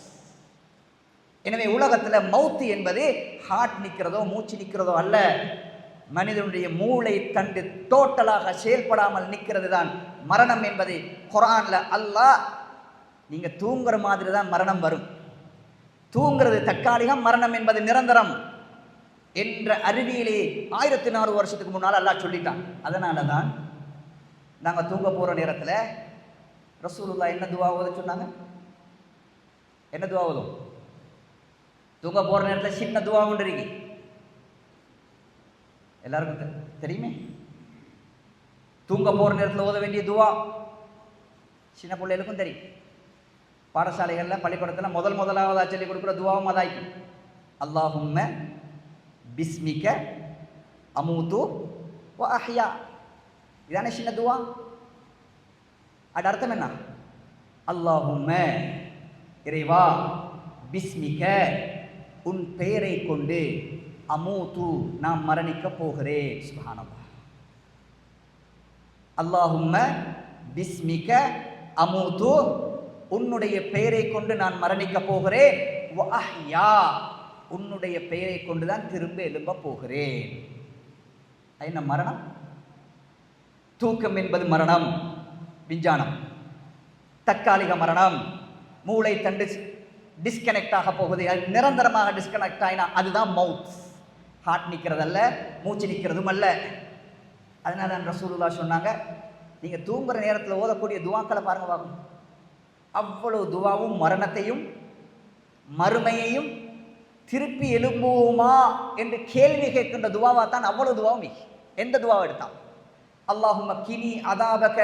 எனவே உலகத்துல மவுத் என்பது ஹார்ட் நிற்கிறதோ மூச்சு நிற்கிறதோ அல்ல, மனிதனுடைய மூளை தண்டு டோட்டலாக செயல்படாமல் நிற்கிறது தான் மரணம் என்பதை குர்ஆன்ல அல்லாஹ், நீங்க தூங்குற மாதிரி தான் மரணம் வரும், தூங்குறது தற்காலிகம், மரணம் என்பது நிரந்தரம் என்ற அறிவியலே 1400 வருஷத்துக்கு முன்னால் அல்லாஹ் சொல்லிட்டான். அதனால தான் நாங்க தூங்க போற நேரத்துல ரசூலுல்லாஹ் என்ன துஆ ஓத சொன்னாங்க? என்ன துஆ ஓதும்? தூங்க போற நேரத்தில் சின்ன துஆ ஒன்று இருக்கு, எல்லாருக்கும் தெரியுமே. தூங்க போற நேரத்தில் ஓத வேண்டிய துஆ சின்ன பிள்ளைகளுக்கும் தெரியும். பாடசாலைகளில் பள்ளிக்கூடத்தில் முதலாவதாக சொல்லி கொடுக்குற துவாவும் அதாய்க்கு, அல்லாஹும்ம பிஸ்மிக அமூது வ அஹ்யா. இதானே சின்ன துவா. அது அர்த்தம் என்ன? அல்லாஹும்ம இறைவா, பிஸ்மிக உன் பெயரை கொண்டு அமூது நான் மரணிக்க போகிறேன். சுப்ஹானல்லாஹ். அல்லாஹும்ம பிஸ்மிக அமூது உன்னுடைய பெயரை கொண்டு நான் மரணிக்க போகிறேன். வ அஹ்யா உன்னுடைய பெயரை கொண்டுதான் திரும்ப எழும்ப போகிறேன். என்ன மரணம்? தூக்கம் என்பது மரணம், விஞ்ஞானம். தற்காலிக மரணம், மூளை தண்டு டிஸ்கனெக்ட் ஆக போகுது, அது நிரந்தரமாக டிஸ்கனெக்ட் ஆகினா அதுதான் மவுத். ஹார்ட் நிற்கிறதல்ல, மூச்சு நிற்கிறதும் அல்ல. அதனால தான் ரசூலுல்லாஹ் சொன்னாங்க, நீங்கள் தூங்குற நேரத்தில் ஓதக்கூடிய துவாக்களை பாருங்க பார்க்கணும். அவ்வளவு துவாவும் மரணத்தையும் மறுமையையும் திருப்பி எழும்புவோமா என்று கேள்வி கேட்கின்ற துவாவா தான் அவ்வளவு துவாவும். எந்த துவாவை எடுத்தான்? அல்லாஹும்ம கினி அதாபக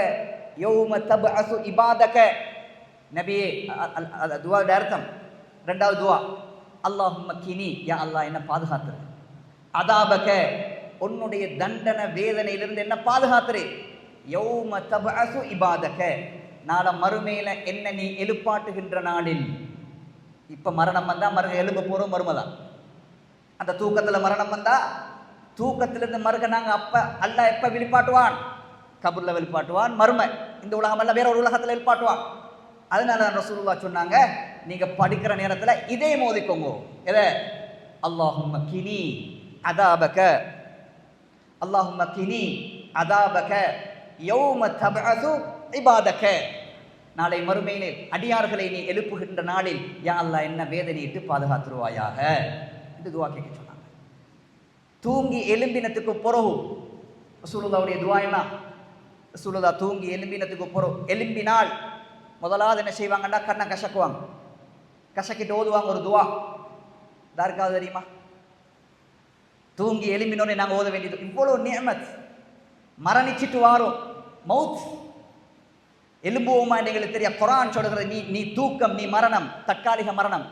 யௌம தப்அஸு இபாதக. நபியே, துவாவுடைய அர்த்தம் ரெண்டாவது துவா, அல்லாஹும்ம கினி, யா அல்லாஹ் என்ன பாதுகாத்துரு, அதாபக உன்னுடைய தண்டனை வேதனையிலிருந்து என்ன பாதுகாத்துரு, யௌம தப்அஸு இபாதக நாளை மறுமையில என்ன நீ எழுப்பாட்டுகின்ற நாளில். இப்ப மரணம் வந்தா மறுக எழும்ப போறோம், மறுமைதான். அந்த தூக்கத்துல மரணம் வந்தா தூக்கத்திலிருந்து மறுக நாங்க அப்ப அல்லாஹ் எப்ப வெளிப்பாட்டுவான்? கபூர்ல வெளிப்பாட்டுவான். மறுமை இந்த உலகம் அல்ல, வேற ஒரு உலகத்துல வெளிப்பாட்டுவான். அதனால ரசூலுல்லாஹ் சொன்னாங்க, நீங்க படிக்கிற நேரத்துல இதே மோதிக்கோங்க. எதை? அல்லாஹும்ம கினி அதாபக, அல்லாஹும்ம கினி அதாபக யௌம தப்அஸு இபாதக. நாளை மறுமையிலே அடியார்களை நீ எழுப்புகின்ற நாளில் யா அல்லாஹ் என்ன வேதனையிட்டு பாதுகாத்துருவாயாக என்று துவா கேட்க சொன்னாங்க. தூங்கி எலும்பினத்துக்கு பிறகு ரசூலுல்லாஹ்வுடைய துவா என்ன? ரசூலுல்லாஹ் தூங்கி எலும்பினத்துக்கு பிறகு எலும்பினால் முதலாவது என்ன செய்வாங்கன்னா கண்ணை கசக்குவாங்க. கசக்கிட்டு ஓதுவாங்க ஒரு துவா. யாருக்காவது தெரியுமா? தூங்கி எலும்பினோடனே நாங்கள் ஓத வேண்டியது. இவ்வளவு நிஅமத். மரணிச்சிட்டு வாரோம், மவுத். எலும்புவோமா எங்களுக்கு தெரியும். குர்ஆன் சொல்கிறது, நீ தூக்கம், நீ மரணம், தற்காலிக மரணம்.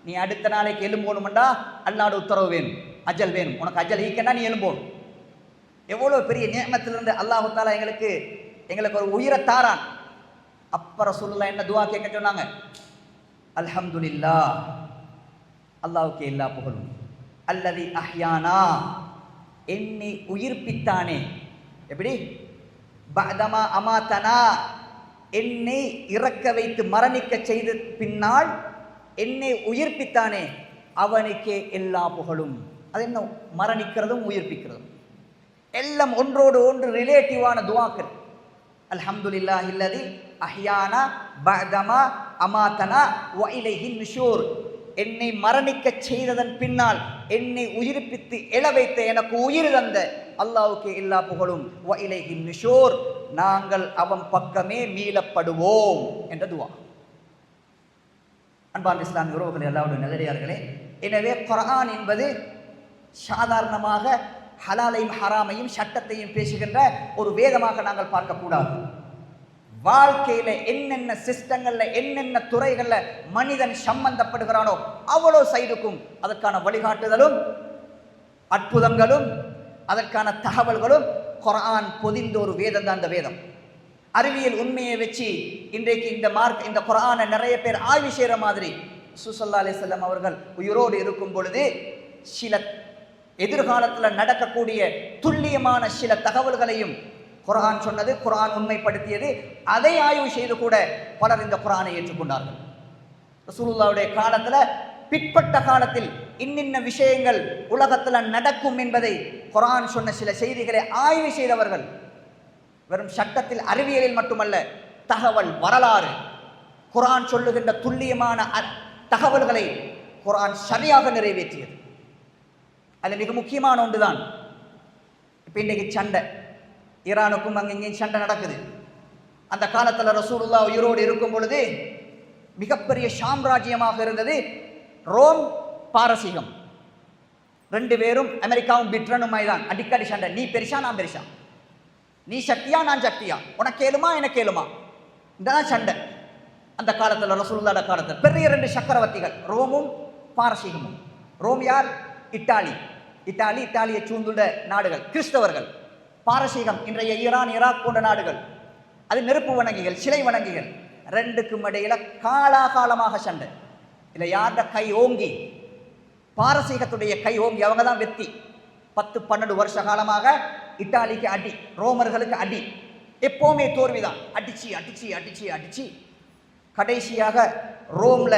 நீ அடுத்த நாளைக்கு எலும்போணும்டா அல்லாஹ்வுடைய உத்தரவு வேணும், அஜல் வேணும். உனக்கு அஜல் ஈக்கன்னா நீ எலும்போணும். எவ்வளவு பெரிய நிஅமத்திலிருந்து அல்லாஹ் தஆலா எங்களுக்கு ஒரு உயிரை தாரான். அப்ப ரசூலுல்லாஹ் என்ன துஆ கேட்க சொன்னாங்க? அல்ஹம்துலில்லாஹ், அல்லாஹ்வுக்கு எல்லா புகழும். அல்லதி அஹ்யானா, என்னை உயிர்ப்பித்தானே. எப்படி? பஅதமா அமாதனா, என்னை இறக்க வைத்து மரணிக்க செய்த பின்னால் என்னை உயிர்ப்பித்தானே, அவனுக்கே எல்லா புகழும். அது என்ன? மரணிக்கிறதும் உயிர்ப்பிக்கிறதும் எல்லாம் ஒன்றோடு ஒன்று ரிலேட்டிவான துஆக்கள். அல்ஹம்துலில்லாஹி அல்லதி அஹ்யானா பஅதமா அமாதனா வ இலைஹி நுஷூர். என்னை மரணிக்க செய்ததன் பின்னால் என்னை உயிர்ப்பித்து எழ வைத்த, எனக்கு உயிர் தந்த அல்லாஹ்வுக்கு எல்லா புகழும். வ இலைஹி நுஷூர், நாங்கள் அவன் பக்கமே மீளப்படுவோம் என்ற துஆ. அன்பார்ந்த இஸ்லாமிய உறவுகள், எல்லாருடைய நல்லடியார்களே, எனவே குர்ஆன் என்பது சாதாரணமாக ஹலாலையும் ஹராமையும் சட்டத்தையும் பேசுகின்ற ஒரு வேதமாக நாங்கள் பார்க்கக்கூடாது. வாழ்க்கையில என்னென்ன சிஸ்டங்கள்ல என்னென்ன துறைகள்ல மனிதன் சம்பந்தப்படுகிறானோ அவ்வளோ சைடுக்கும் அதற்கான வழிகாட்டுதலும் அற்புதங்களும் அதற்கான தகவல்களும் குர்ஆன் பொதிந்த ஒரு வேதம் தான் இந்த வேதம். அறிவியல் உண்மையை வச்சு இன்றைக்கு இந்த குர்ஆனை நிறைய பேர் ஆய்வு செய்கிற மாதிரி ஸல்லல்லாஹு அலைஹி வஸல்லம் அவர்கள் உயிரோடு இருக்கும் பொழுது சில எதிர்காலத்தில் நடக்கக்கூடிய துல்லியமான சில தகவல்களையும் குர்ஆன் சொன்னது, குர்ஆன் உண்மைப்படுத்தியது. அதை ஆய்வு செய்து கூட பலர் இந்த குர்ஆனை ஏற்றுக்கொண்டார்கள். ரசூலுல்லாஹ்வுடைய காலத்தில், பிற்பட்ட காலத்தில் இன்னின்ன விஷயங்கள் உலகத்தில் நடக்கும் என்பதை குர்ஆன் சொன்ன சில செய்திகளை ஆய்வு செய்தவர்கள். வெறும் சட்டத்தில் அறிவியலில் மட்டுமல்ல, தகவல் வரலாறு, குர்ஆன் சொல்லுகின்ற துல்லியமான தகவல்களை குர்ஆன் சரியாக நிறைவேற்றியது. அது மிக முக்கியமான ஒன்றுதான். இப்போ இன்றைக்கு சண்டை, ஈரானுக்கும் அங்கேயும் சண்டை நடக்குது. அந்த காலத்தில் ரசூலுல்லாஹ் உயிரோடு இருக்கும் பொழுது மிகப்பெரிய சாம்ராஜ்யமாக இருந்தது ரோம், பாரசீகம். ரெண்டு பேரும் அமெரிக்காவும் பிரிட்டனும் தான் அடிக்கடி சண்டை. நீ பெருசா நான் பெருசா, நீ சக்தியா நான் சக்தியா, உனக்கு கேளுமா எனக்கு கேளுமா, இதுதான் சண்டை. அந்த காலத்தில் ரசூலுல்லாஹ் காலத்தில் பெரிய ரெண்டு சக்கரவர்த்திகள், ரோமும் பாரசீகமும். ரோம் யார்? இத்தாலியை சூழ்ந்துள்ள நாடுகள், கிறிஸ்தவர்கள். பாரசீகம் இன்றைய ஈரான், ஈராக் போன்ற நாடுகள், அது நெருப்பு வணங்கிகள், சிலை வணங்கிகள். ரெண்டுக்கும் இடையில காலாகாலமாக சண்டை. இல்லை யார்ட கை ஓங்கி பாரசீகத்துடைய கை ஓங்கி அவங்க தான் வெற்றி. 10-12 வருஷ காலமாக இத்தாலிக்கு அடி, ரோமர்களுக்கு அடி, எப்பவுமே தோல்விதான். அடிச்சு அடிச்சு அடிச்சு அடிச்சு கடைசியாக ரோம்ல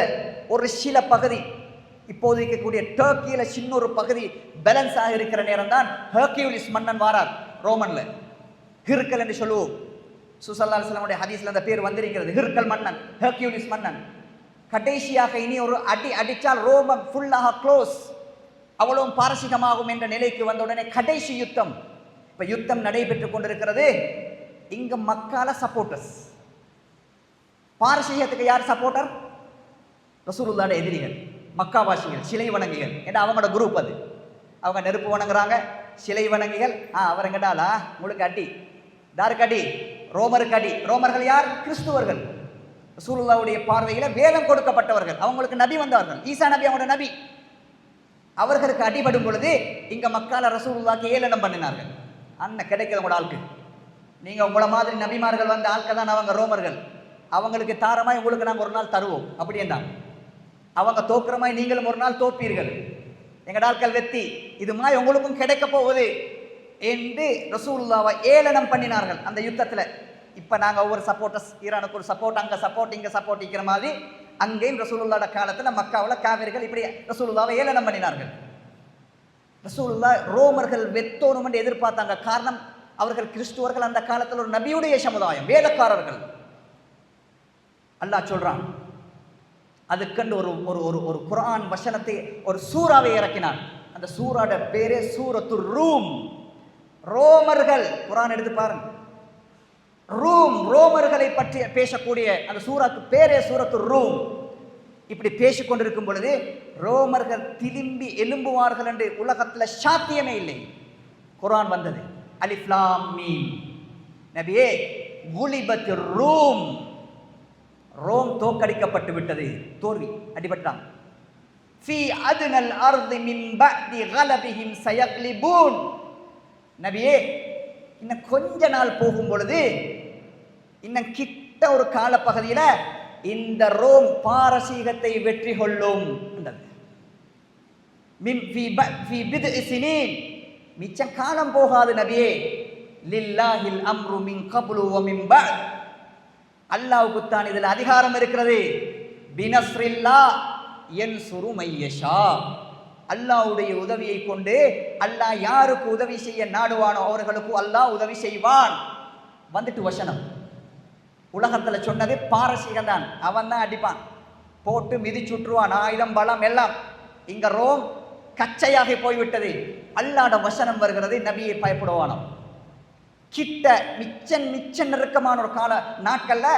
ஒரு சில பகுதி, இப்போது இருக்கக்கூடிய டர்க்கியில சின்ன ஒரு பகுதி பேலன்ஸ் ஆக இருக்கிற நேரம் தான் ஹெர்கியூலிஸ் மன்னன் வாரார் ரோமன்ல. ஹிர்கல் என்று சொல்லுவோம். ஸல்லல்லாஹு அலைஹி வஸல்லம் ஹதீஸ்ல அந்த பேர் வந்திருக்கிறது, ஹிர்கல் மன்னன், ஹெர்கியூலிஸ் மன்னன். கடைசியாக இனி ஒரு அடி அடித்தால் ரோமம் ஃபுல்லாக க்ளோஸ், அவ்வளவும் பாரசீகமாகும் என்ற நிலைக்கு வந்த உடனே கடைசி யுத்தம். இப்ப யுத்தம் நடைபெற்றுக் கொண்டிருக்கிறது. இங்க மக்கால சப்போர்ட்டர்ஸ், பாரசீகத்துக்கு யார் சப்போர்ட்டர்? ரசூலுல்லாஹ்வுடைய எதிரிகள், மக்காவாசிகள், சிலை வணங்கிகள். ஏன்னா அவங்களோட குரூப் அது. அவங்க நெருப்பு வணங்குறாங்க, சிலை வணங்கிகள். அவரங்கடாலா உங்களுக்கு அடி, தாருக்கு அடி, ரோமருக்கு அடி. ரோமர்கள் யார்? கிறிஸ்துவர்கள். ரசூலுல்லாஹ்வுடைய பார்வையில வேதம் கொடுக்கப்பட்டவர்கள், அவங்களுக்கு நபி வந்தவர்கள், ஈசா நபி அவங்களோட நபி. அவர்களுக்கு அடிபடும் பொழுது இங்க மக்கால ரசூலுல்லாஹ்க்கு ஏளனம் பண்ணினார்கள். அண்ணன் கிடைக்கிற உங்களோட ஆளுக்கு, நீங்க உங்கள மாதிரி நபிமார்கள் வந்த ஆட்கள் தான் அவங்க ரோமர்கள், அவங்களுக்கு தாரமாய் உங்களுக்கு நாங்கள் ஒரு நாள் தருவோம் அப்படி என்றாங்க. அவங்க தோக்குறமாய் நீங்களும் ஒரு நாள் தோப்பீர்கள், எங்கட ஆட்கள் வெத்தி, இது மாதிரி உங்களுக்கும் கிடைக்க போகுது என்று ரசூலுல்லாஹ்வை ஏளனம் பண்ணினார்கள் அந்த யுத்தத்தில். இப்போ நாங்கள் ஒவ்வொரு சப்போர்ட்டர்ஸ், ஈரானுக்கு ஒரு சப்போர்ட், அங்கே சப்போர்ட், இங்கே சப்போர்ட் இருக்கிற மாதிரி அங்கேயும் ரசூலுல்லாஹ்வோட காலத்தில் மக்காவில் காவிர்கள் இப்படி ரசூலுல்லாஹ்வை ஏளனம் பண்ணினார்கள். ரசூலுல்லாஹ் ரோமர்கள் வெத்தோணும் என்று எதிர்பார்த்தாங்க. காரணம், அவர்கள் கிறிஸ்துவர்கள், அந்த காலத்தில் ஒரு நபியுடைய சமுதாயம், வேதக்காரர்கள். அல்லாஹ் சொல்றான், அதுக்கண்டு ஒரு ஒரு ஒரு குர்ஆன் வசனத்தை, ஒரு சூறாவை இறக்கினான். அந்த சூறாட பேரே சூரத்து ரூம். ரோமர்கள், குர்ஆன் எடுத்து பாருங்க, ரூம், ரோமர்களை பற்றி பேசக்கூடிய அந்த சூறாக்கு பேரே சூரத்து ரூம். இப்படி பேசிக்கொண்டிருக்கும் பொழுது ரோமர்கள் திரும்பி எழும்புவார்கள் என்று உலகத்தில் சாத்தியமே இல்லை. குர்ஆன் வந்தது, அலிஃப் லாம் மீம், நபியே குலிபத் ரூம், ரோம் தோற்கடிக்கப்பட்டு விட்டது, தோல்வி, அடிபட்டான். ஃபீ அத்னல் அர்தி மின் பஅதி கலபிஹிம் சயக்லிபூன், நபியே இன்னும் கொஞ்ச நாள் போகும் பொழுது, இன்னும் கிட்ட ஒரு காலப்பகுதியில் இந்த ரோம் பாரசீகத்தை வெற்றி கொள்ளும். மிச்சம் காலம் போகாது நபியே. லில்லாஹில் அம்ரு மின் கப்லு வ மின் பஅத், அல்லாஹ்வுக்கு தான் இதில் அதிகாரம் இருக்கிறது. பினஸ்ரில்லாஹ் யன்சுரு மையஷா, அல்லாஹ்வுடைய உதவியை கொண்டு அல்லாஹ் யாருக்கு உதவி செய்ய நாடுவானோ அவர்களுக்கு அல்லாஹ் உதவி செய்வான். வந்துட்டு வசனம். உலகத்தில் சொன்னது பாரசீகம் தான், அவன் தான் அடிப்பான், போட்டு மிதிச்சுட்டுருவான், ஆயுதம் பலம் எல்லாம். இங்க ரோம் கச்சையாக போய்விட்டது. அல்லாஹ்வுடைய வசனம் வருகிறது, நபியை பயப்படுவானோ. கிட்ட மிச்ச நெருக்கமான ஒரு கால நாட்கள்ல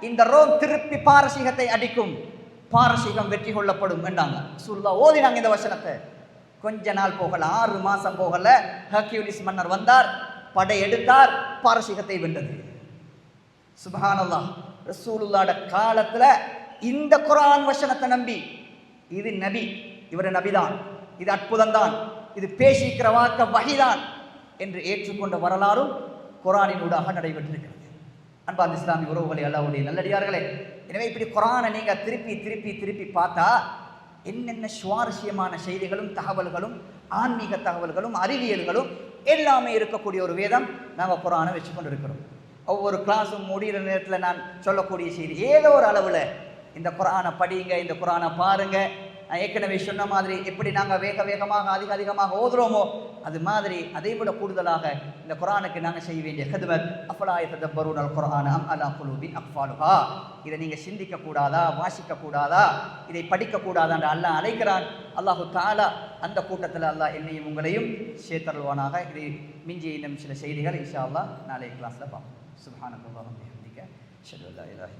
இந்த ரோம் திருப்பி பாரசீகத்தை அடிக்கும், பாரசீகம் வெற்றி கொள்ளப்படும் என்றாங்க. ரசூலுல்லாஹ் ஓதினாங்க இந்த வசனத்தை. கொஞ்ச நாள் போகல, 6 மாசம் போகல, ஹெர்கியூலிஸ் மன்னர் வந்தார், படை எடுத்தார், பாரசீகத்தை வென்றது. சுப்ஹானல்லாஹ். ரசூலுல்லாஹ்வோட காலத்துல இந்த குர்ஆன் வசனத்தை நம்பி, இது நபி, இவர் நபிதான், இது அற்புதம் தான், இது பேசிக்கிற வாக்க வஹிதான் என்று ஏற்றுக்கொண்ட வரலாறும் குர்ஆனின் ஊடாக நடைபெற்றிருக்கிறது. அன்பார்ந்த இஸ்லாமிய உறவுகளை, அல்லாஹ்வுடைய நல்லடியார்களே, எனவே இப்படி குர்ஆனை நீங்க திருப்பி திருப்பி திருப்பி பார்த்தா என்னென்ன சுவாரஸ்யமான செய்திகளும் தகவல்களும் ஆன்மீக தகவல்களும் அறிவியல்களும் எல்லாமே இருக்கக்கூடிய ஒரு வேதம் நாங்கள் குர்ஆனை வச்சு கொண்டு இருக்கிறோம். ஒவ்வொரு கிளாஸும் முடிகிற நேரத்தில் நான் சொல்லக்கூடிய செய்தி, ஏதோ ஒரு அளவில் இந்த குர்ஆனை படிங்க, இந்த குர்ஆனை பாருங்க. நான் ஏற்கனவே சொன்ன மாதிரி எப்படி நாங்கள் வேகமாக அதிகமாக ஓதுறோமோ அது மாதிரி அதை விட கூடுதலாக இந்த குர்ஆனுக்கு நாங்கள் செய்ய வேண்டிய ஹித்மத். அஃபலா யததப்பரூனல் குர்ஆன அம் அலா குலூபின் அக்ஃபாலுஹா, இதை நீங்கள் சிந்திக்க கூடாதா, வாசிக்க கூடாதா, இதை படிக்க கூடாதா என்று அல்லாஹ் அழைக்கிறான். அல்லாஹு தஆலா அந்த கூட்டத்தில் அல்லாஹ் என்னையும் உங்களையும் சேர்த்தருள்வானாக. இதை மிஞ்சிய இன்னும் சில செய்திகள் இன்ஷா அல்லாஹ் நாளைய கிளாஸில் பார்ப்போம். சுப்ஹானல்லாஹி வ பிஹம்திஹி, அஷ்ஹது அல்லா இலாஹா இல்லா